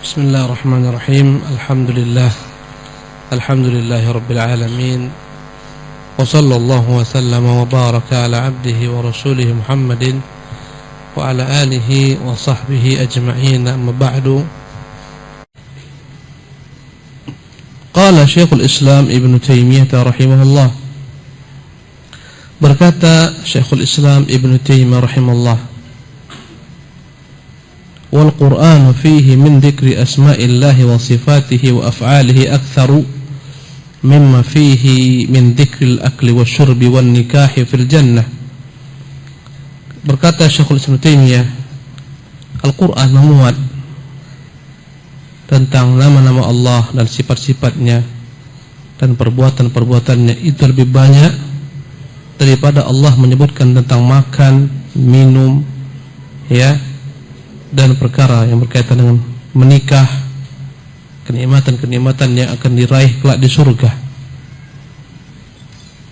Bismillahirrahmanirrahim. Alhamdulillahi rabbil alamin. Wa sallallahu wa sallama wa baraka ala abdihi wa rasulihi Muhammadin wa ala alihi wa sahbihi ajma'in. Amma ba'du. Qala Syekhul Islam Ibn Taimiyah rahimahullah. Berkata Syekhul Islam Ibn Taimiyah rahimahullah, wal Qur'an fihi min dzikri asma'illahi wa sifatihi wa af'alihi aktsaru mimma fihi min dzikril akli wasyurbi wan nikahi fil jannah. Berkata Syekhul Islam Taimiyah, Al-Qur'an memuat tentang nama-nama Allah dan sifat-sifatnya dan perbuatan-perbuatannya itu lebih banyak daripada Allah menyebutkan tentang makan, minum, dan perkara yang berkaitan dengan menikah, kenikmatan-kenikmatan yang akan diraih kelak di surga.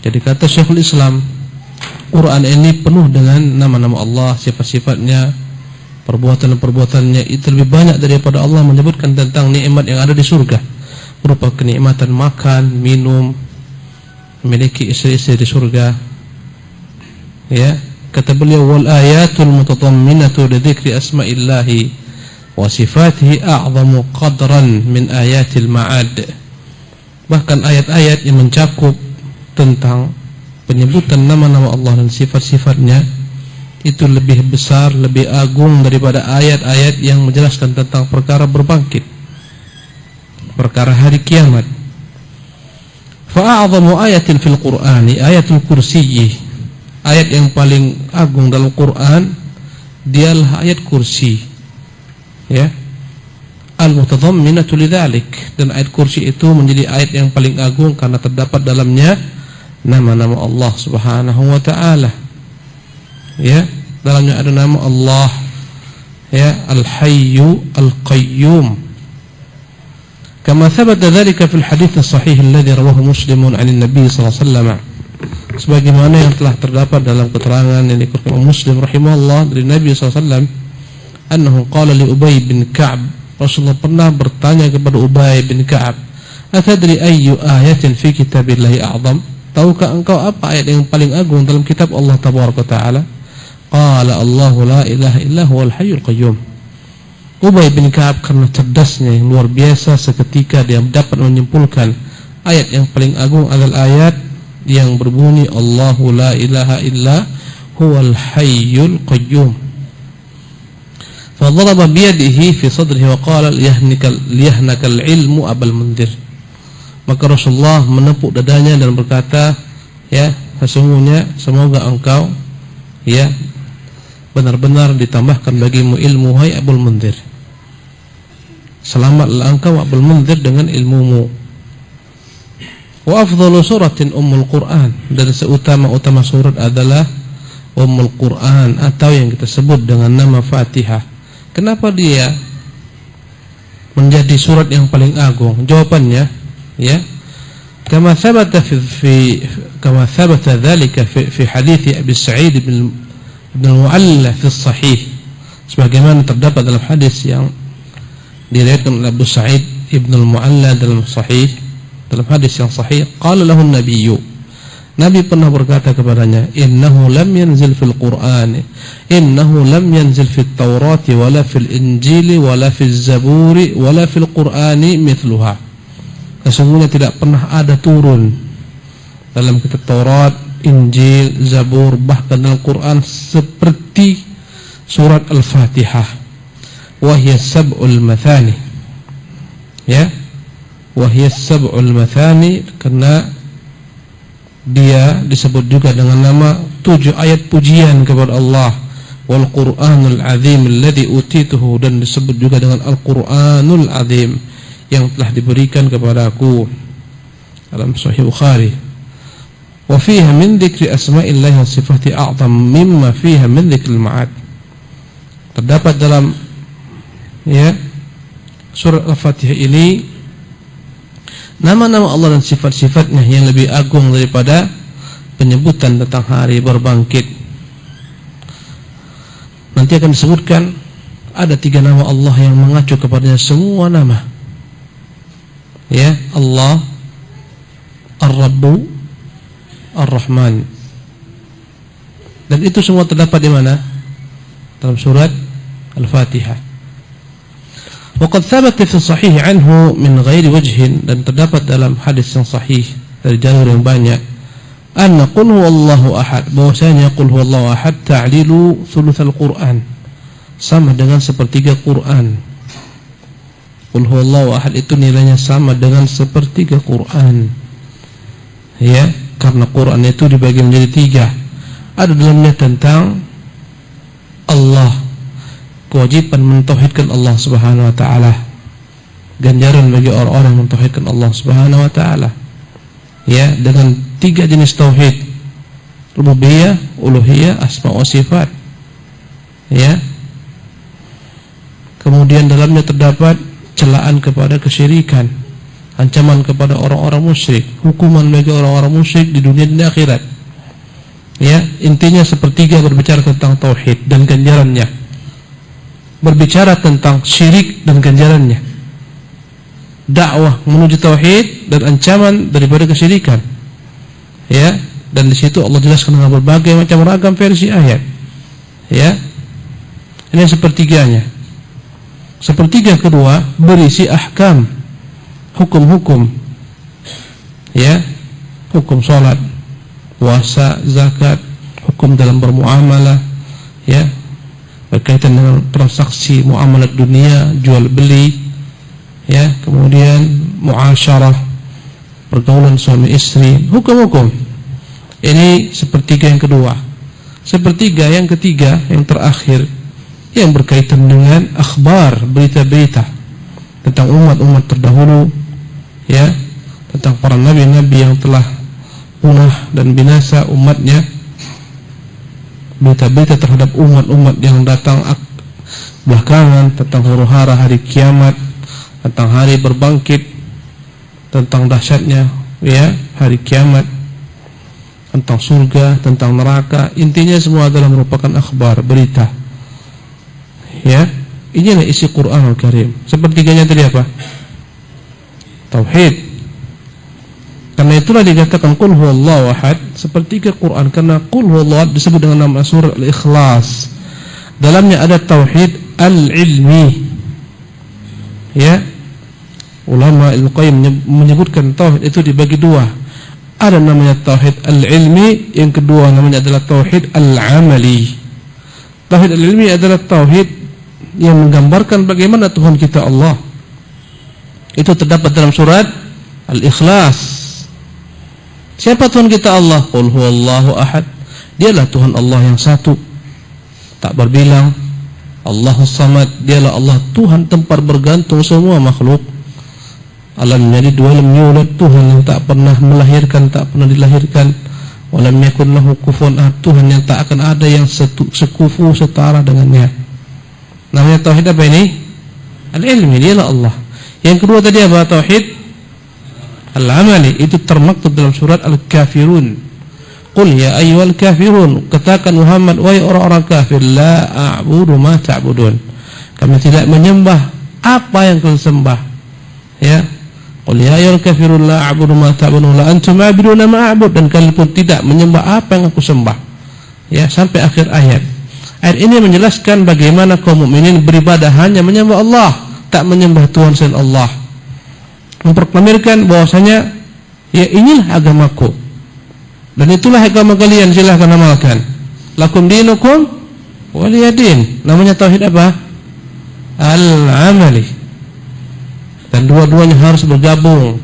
Jadi kata Syekhul Islam, Quran ini penuh dengan nama-nama Allah, sifat-sifatnya, perbuatan-perbuatannya itu lebih banyak daripada Allah menyebutkan tentang nikmat yang ada di surga, berupa kenikmatan makan, minum, memiliki istri-istri di surga. Kata beliau, wal ayatul mutatamminatu li dzikri asma'illahi wa sifatihi a'zamu qadran min ayatil ma'ad. Bahkan ayat-ayat yang mencakup tentang penyebutan nama-nama Allah dan sifat-sifatnya itu lebih besar, lebih agung daripada ayat-ayat yang menjelaskan tentang perkara berbangkit, perkara hari kiamat. Fa'a'zamu ayatin fil Qur'ani ayatul kursiyyi. Ayat yang paling agung dalam Quran dialah ayat kursi, al-mutadhamminatu lidzalik. Dan ayat kursi itu menjadi ayat yang paling agung karena terdapat dalamnya nama-nama Allah Subhanahu wa taala. Dalamnya ada nama Allah, Al-Hayyu Al-Qayyum. Kama thabata dzalika fil hadits as-sahih alladhi rawahu Muslimun 'an an-nabi sallallahu alaihi wasallam. Sebagaimana yang telah terdapat dalam keterangan yang dikutip Muslim rahimahullah dari Nabi SAW, annahu qala li Ubay bin Ka'ab, Rasulullah pernah bertanya kepada Ubay bin Ka'ab, atadri ayyu ayatin fi kitabillahi a'zam? Tahukah engkau apa ayat yang paling agung dalam kitab Allah tabaraka taala? Qala Allahu la ilaha illa huwal hayyul qayyum. Ubay bin Ka'ab karena cerdasnya yang luar biasa, seketika dia dapat menyimpulkan ayat yang paling agung adalah ayat yang berbunyi Allahu la ilaha illa huwal hayyul qayyum. Fadaraba biyadihi fi sadrihi wa qala liyahnakal ilmu abal mundir. Maka Rasulullah menepuk dadanya dan berkata, sesungguhnya semoga engkau benar-benar ditambahkan bagimu ilmu, hai Abul Mundir. Selamatlah engkau Abul Mundir dengan ilmumu. Wa afdalu suratin ummul Qur'an, dan seutama-utama surat adalah ummul Qur'an atau yang kita sebut dengan nama Fatihah. Kenapa dia menjadi surat yang paling agung? Jawabannya, kama thabata dzalika fi hadits Abi Sa'id ibn al-Mu'alla fi sahih. Sebagaimana terdapat dalam hadis yang diriwayatkan oleh Abu Sa'id ibn al-Mu'alla dalam sahih, dalam hadis yang sahih, qala lahu an-nabiyyu, Nabi pernah berkata kepadanya, innahu lam yanzil fil Qur'an, innahu lam yanzil fit Taurati wala fil Injili wala fil Zaburi wala fil Qur'ani mithluha. Sesungguhnya tidak pernah ada turun dalam kitab Taurat, Injil, Zabur, bahkan dalam Quran seperti surat Al-Fatihah. Wa hiya sab'ul mathani, wahiyya sab'ul mathani, karena dia disebut juga dengan nama 7 ayat pujian kepada Allah. Wal Qur'anul Azim alladhi utituhu, dan disebut juga dengan Al-Qur'anul Azim yang telah diberikan kepadaku, dalam Sahih Bukhari. Wa fiha min dzikri asma'illahi wa sifati a'zam mimma fiha min dzikril ma'ad. Terdapat dalam surat Al-Fatihah ini nama-nama Allah dan sifat-sifatnya yang lebih agung daripada penyebutan tentang hari berbangkit. Nanti akan disebutkan ada 3 nama Allah yang mengacu kepadanya semua nama. Ya, Allah, Ar-Rabbu, Ar-Rahman. Dan itu semua terdapat di mana? Dalam surat Al-Fatihah. Waqad thabata fi sahih anhu min ghairi wajhin, dan terdapat dalam hadis yang sahih dari jalur yang banyak, anna qul huwallahu ahad, bahwasanya qul huwallahu ahad ta'dilu thulutsal Qur'an, sama dengan sepertiga Quran. Qul huwallahu ahad itu nilainya sama dengan sepertiga Quran. Ya, karena Quran itu dibagi menjadi 3. Ada dalamnya tentang Allah, kewajiban mentauhidkan Allah Subhanahu wa taala, ganjaran bagi orang-orang yang mentauhidkan Allah Subhanahu wa taala. Ya, dengan 3 jenis tauhid: rububiyah, uluhiyah, asma wa sifat. Ya. Kemudian dalamnya terdapat celaan kepada kesyirikan, ancaman kepada orang-orang musyrik, hukuman bagi orang-orang musyrik di dunia dan di akhirat. Ya, intinya sepertiga berbicara tentang tauhid dan ganjarannya, berbicara tentang syirik dan ganjarannya, dakwah menuju tauhid dan ancaman daripada kesyirikan. Ya, dan di situ Allah jelaskan dengan berbagai macam ragam versi ayat. Ya, ini sepertiganya. Sepertiga kedua berisi ahkam, hukum-hukum. Ya, hukum salat, puasa, zakat, hukum dalam bermuamalah, ya, berkaitan dengan transaksi muamalah dunia, jual beli, ya, kemudian muasyarah, pergaulan suami istri, hukum-hukum. Ini sepertiga yang kedua. Sepertiga yang ketiga, yang terakhir, yang berkaitan dengan akhbar, berita-berita tentang umat-umat terdahulu, ya, tentang para nabi-nabi yang telah punah dan binasa umatnya, berita-berita terhadap umat-umat yang datang belakangan, tentang huru-hara hari kiamat, tentang hari berbangkit, tentang dahsyatnya, ya, hari kiamat, tentang surga, tentang neraka. Intinya semua adalah merupakan akhbar, berita. Ya, inilah isi Quranul Karim. Sepertiganya tadi apa? Tauhid. Karena itulah dikatakan qul huwallahu ahad, sepertiga Quran, karena qul huwallahu ahad disebut dengan nama surah Al-Ikhlas. Dalamnya ada tauhid al-ilmi. Ya. Ulama Al-Qayyim menyebutkan tauhid itu dibagi 2. Ada namanya tauhid al-ilmi, yang kedua namanya adalah tauhid al-amali. Tauhid al-ilmi adalah tauhid yang menggambarkan bagaimana Tuhan kita Allah. Itu terdapat dalam surat Al-Ikhlas. Siapa Tuhan kita Allah? Qul huwallahu ahad. Dialah Tuhan Allah yang satu, tak berbilang. Allahus samad. Dialah Allah Tuhan tempat bergantung semua makhluk. Alam yalid wa lam yulad, Tuhan yang tak pernah melahirkan, tak pernah dilahirkan. Wa lam yakun lahu kufuwan ahad, Tuhan yang tak akan ada yang sekufu setara dengannya. Namanya tauhid apa ini? Al-ilmi, dialah Allah. Yang kedua tadi apa? Tauhid al-amali. Itu termaktub dalam surat Al-Kafirun. Qul ya ayyuhal kafirun, katakan Muhammad, wahai orang-orang kafir, la a'budu ma ta'budun, kami tidak menyembah apa yang kalian sembah. Ya, qul ya ayyuhal kafirun la a'budu ma ta'budun la antum a'buduna ma a'bud, dan kalian pun tidak menyembah apa yang aku sembah. Ya, sampai akhir ayat. Ayat ini menjelaskan bagaimana kaum mukminin beribadah hanya menyembah Allah, tak menyembah Tuhan selain Allah. Memproklamirkan bahwasanya ya inilah agamaku dan itulah agama kalian, silahkan amalkan. Lakum dinukum waliyadin. Namanya tauhid apa? Al-amali. Dan dua-duanya harus bergabung.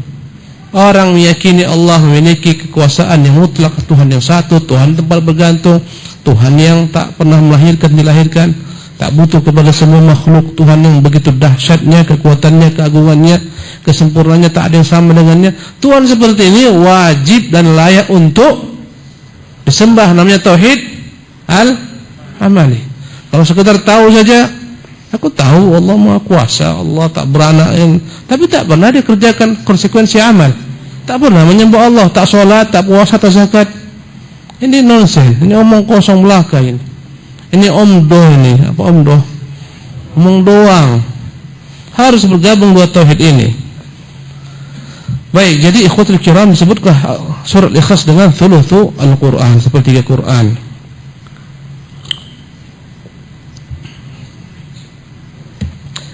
Orang meyakini Allah memiliki kekuasaan yang mutlak, Tuhan yang satu, Tuhan tempat bergantung, Tuhan yang tak pernah melahirkan, dilahirkan, tak butuh kepada semua makhluk, Tuhan yang begitu dahsyatnya, kekuatannya, keagungannya, kesempurnaannya, tak ada yang sama dengannya. Tuhan seperti ini wajib dan layak untuk disembah. Namanya tauhid al-amali. Kalau sekedar tahu saja, aku tahu Allah Maha Kuasa, Allah tak beranak, tapi tak pernah dia kerjakan konsekuensi amal. Tak pernah menyembah Allah, tak sholat, tak puasa, tak zakat. Ini nonsen, ini omong kosong belaka ini. Ini omdoh ini, apa omdoh? Ngomong doang. Harus bergabung dua tauhid ini. Baik, jadi ikhwatul kiram, disebutlah surat Ikhlas dengan thuluthu Al-Quran, sepertiga Quran.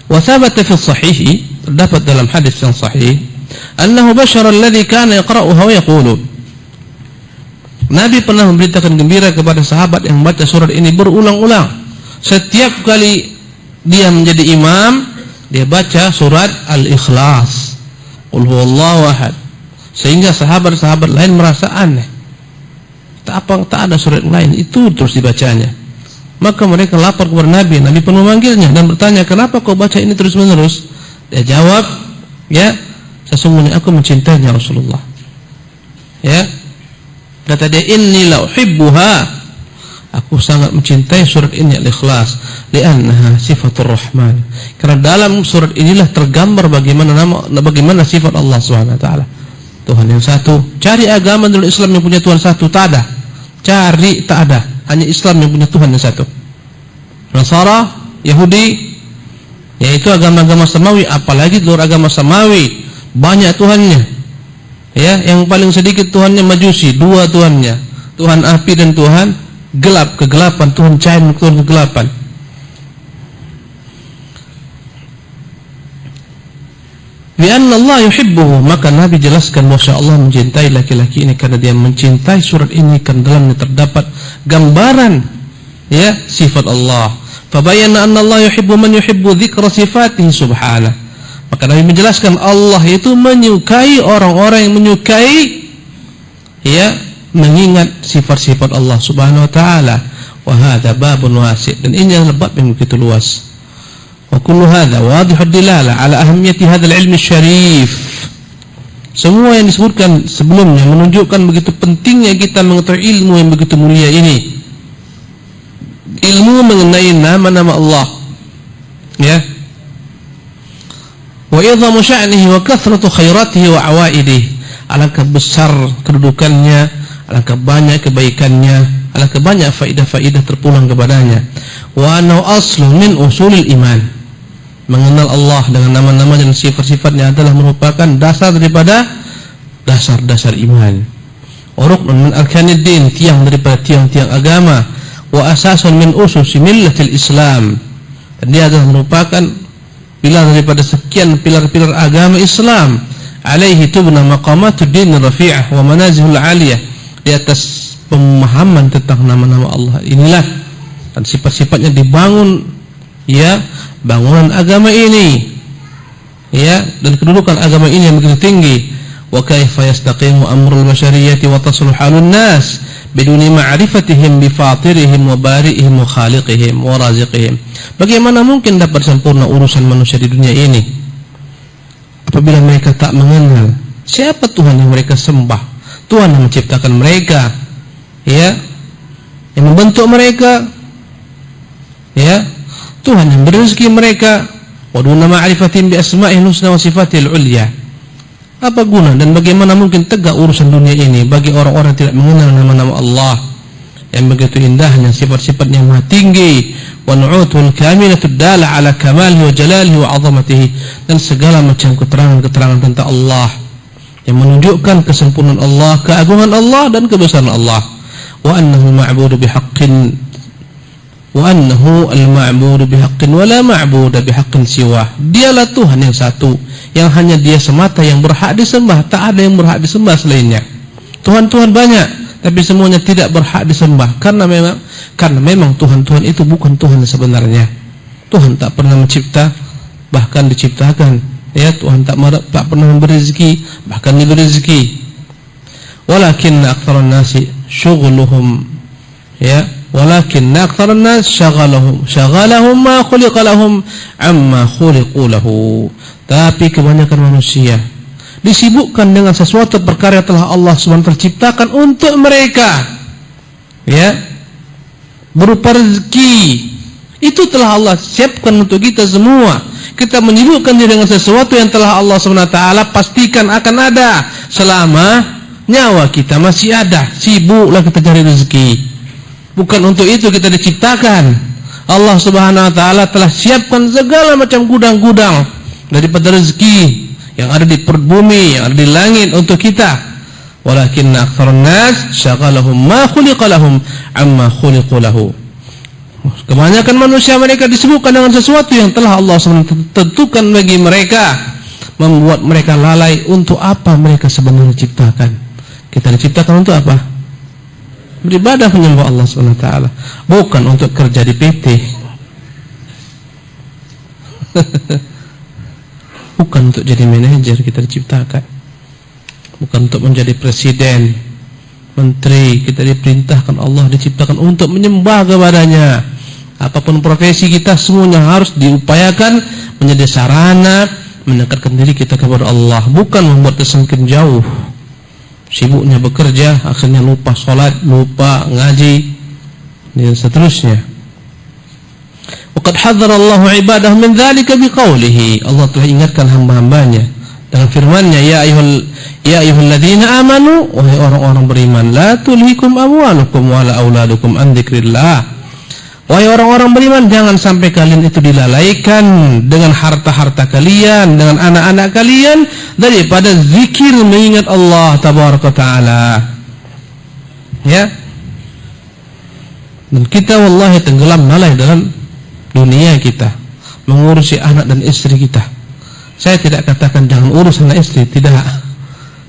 Wa thabata fi sahih, terdapat dalam hadis yang sahih, annahu bashara alladhi kana yaqra'uha wa yaqulu, Nabi pernah memberitakan gembira kepada sahabat yang membaca surat ini berulang-ulang. Setiap kali dia menjadi imam, dia baca surat Al-Ikhlas, Qul huwallahu ahad, sehingga sahabat-sahabat lain merasa aneh. Tak ada surat lain, itu terus dibacanya. Maka mereka lapor kepada Nabi. Nabi pun memanggilnya dan bertanya, kenapa kau baca ini terus-menerus? Dia jawab, ya, sesungguhnya aku mencintainya Rasulullah. Ya, kata dia, inni la uhibbuha, aku sangat mencintai surat ini Al-Ikhlas, li'annaha sifatur Rahman, karena dalam surat inilah tergambar bagaimana sifat Allah Subhanahu wa taala. Tuhan yang satu. Cari agama dalam Islam yang punya Tuhan satu, tak ada. Cari, tak ada. Hanya Islam yang punya Tuhan yang satu. Nasara, Yahudi, yaitu agama-agama samawi, apalagi luar agama samawi, banyak Tuhannya. Ya, yang paling sedikit Tuhannya Majusi, dua Tuhannya, Tuhan api dan Tuhan gelap, kegelapan, Tuhan cahaya, Tuhan kegelapan. Bi'anna Allah yuhibbuhu, maka Nabi jelaskan bahwa Allah mencintai laki-laki ini karena dia mencintai surat ini, karena dalamnya terdapat gambaran, ya, sifat Allah. Fabayyana anna Allah yuhibbu man yuhibbu dzikra sifatihi subhanahu. Maka Nabi menjelaskan Allah itu menyukai orang-orang yang menyukai, ya, mengingat sifat-sifat Allah Subhanahu wa taala. Wa hadza babun wasi', dan ini adalah bab yang begitu luas. Wa kullu hadza wadihud dilala ala ahammiyati hadzal ilmi syarif. Semua yang disebutkan sebelumnya menunjukkan begitu pentingnya kita mengetahui ilmu yang begitu mulia ini. Ilmu mengenai nama-nama Allah. Ya. Wa idhamu sya'nihi wa kathratu khairatihi wa awaidihi. Alangkah besar kedudukannya, alangkah banyak kebaikannya, alangkah banyak faidah-faidah terpulang kepadanya. Wa annahu aslu min usulil iman. Mengenal Allah dengan nama-nama dan sifat-sifatnya adalah merupakan dasar daripada dasar-dasar iman. Wa ruknun min arkanid din, tiang daripada tiang-tiang agama. Wa asasun min ususi millatil Islam. Dan dia adalah merupakan pilar daripada sekian pilar-pilar agama Islam. Alaihi tubna maqamatud din rafi'ah wa manazilul aliyah. Di atas pemahaman tentang nama-nama Allah inilah dan sifat-sifatnya dibangun, ya, bangunan agama ini, ya, dan kedudukan agama ini yang begitu tinggi. Wa kaifa yastaqimu amrul bashariyati wa tasluhu halun nas biduni ma'rifatihim bi fatirihim wa bari'ihim wa khaliqihim wa raziqihim. Bagaimana mungkin dapat sempurna urusan manusia di dunia ini apabila mereka tak mengenal siapa Tuhan yang mereka sembah, Tuhan yang menciptakan mereka, ya, yang membentuk mereka, ya, Tuhan yang beri rezeki mereka. Wa duna ma'rifatin bi asma'il husna wa sifatil ulya. Apa guna dan bagaimana mungkin tegak urusan dunia ini bagi orang-orang yang tidak mengenal nama-nama Allah yang begitu indahnya, sifat-sifatnya yang maha tinggi, wa nu'utul kamilatud dala ala kamalihi wa jalalihi wa 'azamatihi, dan segala macam keterangan-keterangan tentang Allah yang menunjukkan kesempurnaan Allah, keagungan Allah dan kebesaran Allah. Wa annahu ma'budu bihaqqin wa annahu al-ma'budu bihaqqin wa la ma'budu bihaqqin siwah. Dialah Tuhan yang satu, yang hanya Dia semata yang berhak disembah, tak ada yang berhak disembah selainnya. Tuhan-tuhan banyak, tapi semuanya tidak berhak disembah karena memang Tuhan-Tuhan itu bukan Tuhan sebenarnya. Tuhan tak pernah mencipta, bahkan diciptakan. Ya, Tuhan tak pernah memberi rezeki, bahkan diberi rezeki. Walakinna aktsaran nasi syughluhum, ya, walakinna aktsaran nas syaghalahum ma khuliqa lahum amma khuliqu lahu. Tapi kebanyakan manusia disibukkan dengan sesuatu perkara yang telah Allah SWT terciptakan untuk mereka, ya, berupa rezeki. Itu telah Allah siapkan untuk kita semua. Kita menyibukkan diri dengan sesuatu yang telah Allah SWT pastikan akan ada selama nyawa kita masih ada. Sibuklah kita cari rezeki. Bukan untuk itu kita diciptakan. Allah Subhanahu wa taala telah siapkan segala macam gudang-gudang daripada rezeki yang ada di perut bumi, yang ada di langit untuk kita. Walakinna aktsarun nas syaghalahum ma khuliqa lahum amma khuliqu lahu. Kebanyakan manusia mereka disibukkan dengan sesuatu yang telah Allah SWT tentukan bagi mereka, membuat mereka lalai untuk apa mereka sebenarnya diciptakan. Kita diciptakan untuk apa? Beribadah, menyembah Allah SWT, bukan untuk kerja di PT. Bukan untuk jadi manajer kita diciptakan, bukan untuk menjadi presiden, menteri. Kita diperintahkan, Allah diciptakan untuk menyembah kepadanya. Apapun profesi kita, semuanya harus diupayakan menjadi sarana mendekatkan diri kita kepada Allah, bukan membuat kita semakin jauh. Sibuknya bekerja, akhirnya lupa sholat, lupa ngaji, dan seterusnya. Waqad hadzara Allahu ibadahu min dzalika biqaulihi. Allah telah ingatkan hamba-hambanya dalam firman-Nya, ya ayyuhalladzina amanu, wahai orang-orang beriman, la tulhikum amwalukum wala auladukum an dzikrillah. Wahai orang-orang beriman, jangan sampai kalian itu dilalaikan dengan harta-harta kalian, dengan anak-anak kalian daripada zikir mengingat Allah tabaraka taala. Ya. Dan kita wallahi tenggelam malah dalam dunia kita, mengurusi anak dan istri kita. Saya tidak katakan jangan urus anak istri, tidak.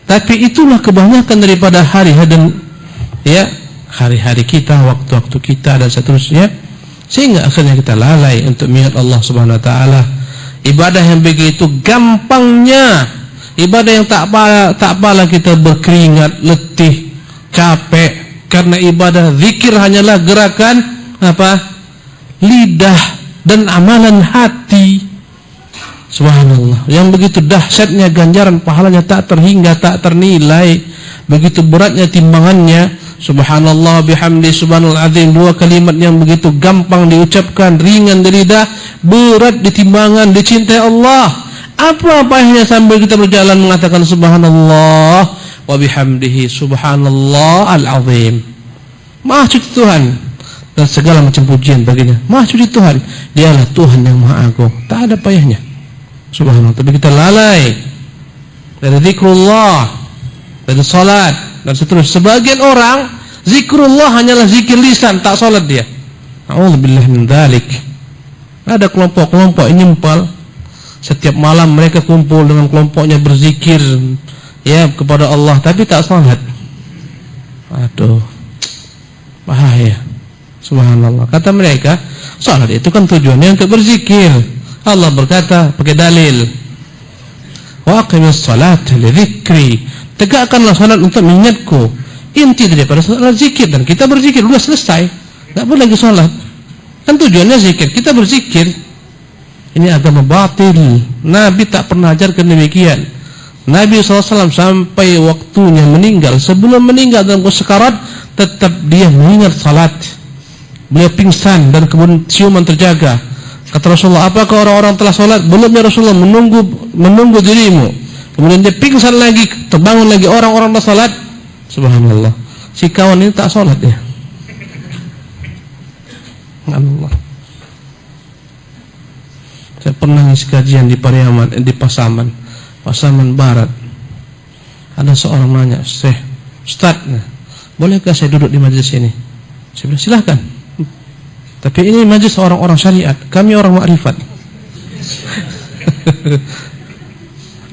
Tapi itulah kebanyakan daripada hari-hari dan hari-hari kita, waktu-waktu kita dan seterusnya. Sehingga akhirnya kita lalai untuk mengingat Allah Subhanahu wa taala. Ibadah yang begitu gampangnya, ibadah yang tak apalah kita berkeringat, letih, capek, karena ibadah zikir hanyalah gerakan lidah dan amalan hati. Subhanallah, yang begitu dahsyatnya ganjaran pahalanya tak terhingga, tak ternilai, begitu beratnya timbangannya. Subhanallah bihamdi subhanal azim, dua kalimat yang begitu gampang diucapkan, ringan di lidah, berat di timbangan, dicintai Allah. Apa payahnya sambil kita berjalan mengatakan subhanallah wa bihamdihi subhanallah al-azim. Maha suci Tuhan dan segala macam pujian baginya. Maha suci Tuhan, Dialah Tuhan yang Maha Agung. Tak ada payahnya. Subhanallah, tapi kita lalai dari zikrullah, dari salat dan seterusnya. Sebagian orang zikrullah hanyalah zikir lisan, tak salat dia. A'udzubillahi min dzalik. Ada kelompok-kelompok yang nyempal, setiap malam mereka kumpul dengan kelompoknya berzikir kepada Allah, tapi tak salat. Aduh, bahaya. Subhanallah. Kata mereka, salat itu kan tujuannya untuk berzikir. Allah berkata pakai dalil, wa aqimis salata li dzikri, tegakkanlah salat untuk mengingatku. Inti daripada salat zikir, dan kita berzikir sudah selesai, tidak perlu lagi salat. Kan tujuannya zikir, kita berzikir. Ini agama batil. Nabi tak pernah ajarkan demikian. Nabi SAW sampai waktunya meninggal, sebelum meninggal dalam sekarat, tetap dia mengingat salat. Beliau pingsan dan kemudian siuman terjaga. Kata Rasulullah, apakah orang-orang telah salat? Belum ya Rasulullah, menunggu dirimu. Kemudian dia pingsan lagi, terbangun lagi, orang-orang telah salat. Subhanallah, si kawan ini tak salat ya. Allah. Saya pernah ngisi kajian di Pariaman, di Pasaman Barat. Ada seorang nanya, Ustaz, bolehkah saya duduk di majelis ini? Saya bilang silahkan. Tapi ini majelis orang-orang syariat, kami orang makrifat.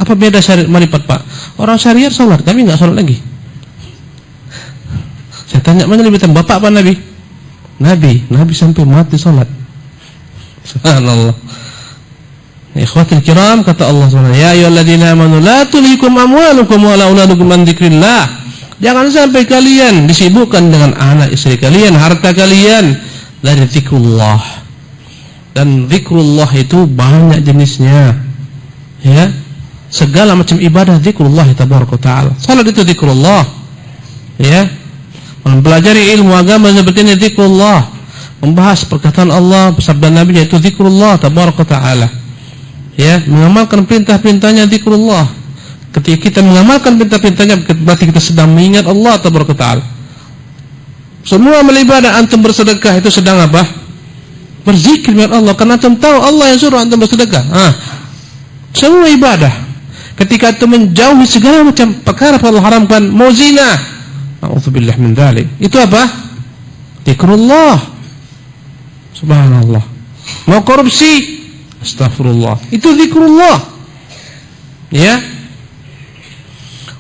Apa beda syariat makrifat, Pak? Orang syariat salat, kami enggak salat lagi. Saya tanya, mana lebih tahu, Bapak apa Nabi? Nabi sampai mati salat. Subhanallah. Ikhwatul kiram, kata Allah SWT, ya ayyuhalladzina amanu la tulhikum amwalukum wala auladukum an dzikrillah. Jangan sampai kalian disibukkan dengan anak istri kalian, harta kalian dari zikrullah. Dan zikrullah itu banyak jenisnya. Ya. Segala macam ibadah zikrullah tabaraka taala. Salat itu zikrullah. Ya. Mempelajari ilmu agama seperti ini zikrullah. Membahas perkataan Allah, sabda Nabi, yaitu zikrullah tabaraka taala. Ya, mengamalkan perintah-perintahnya zikrullah. Ketika kita mengamalkan perintah-perintahnya, berarti kita sedang mengingat Allah tabaraka taala. Semua amal ibadah, antum bersedekah itu sedang apa? berzikir dengan Allah, karena antum tahu Allah yang suruh antum bersedekah. Semua ibadah. Ketika antum menjauhi segala macam perkara yang Allah haramkan, mau zina, a'udzubillah min dzalik, itu apa? Zikrullah. Subhanallah. Mau korupsi, astagfirullah, itu zikrullah. Ya.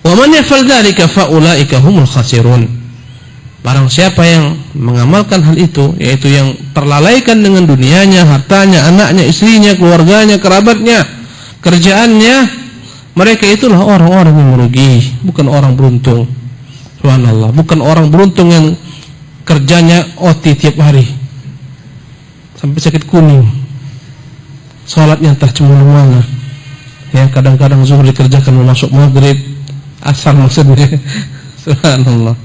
Wa man yaf'al dzalika fa ulaika humul khasirun. Barang siapa yang mengamalkan hal itu, yaitu yang terlalaikan dengan dunianya, hartanya, anaknya, istrinya, keluarganya, kerabatnya, kerjaannya, mereka itulah orang-orang yang merugi, bukan orang beruntung. Subhanallah, bukan orang beruntung yang kerjanya OT tiap hari sampai sakit kuning, sholatnya entah cuma mana, ya kadang-kadang zuhur dikerjakan mau masuk maghrib, asar maksudnya. Subhanallah.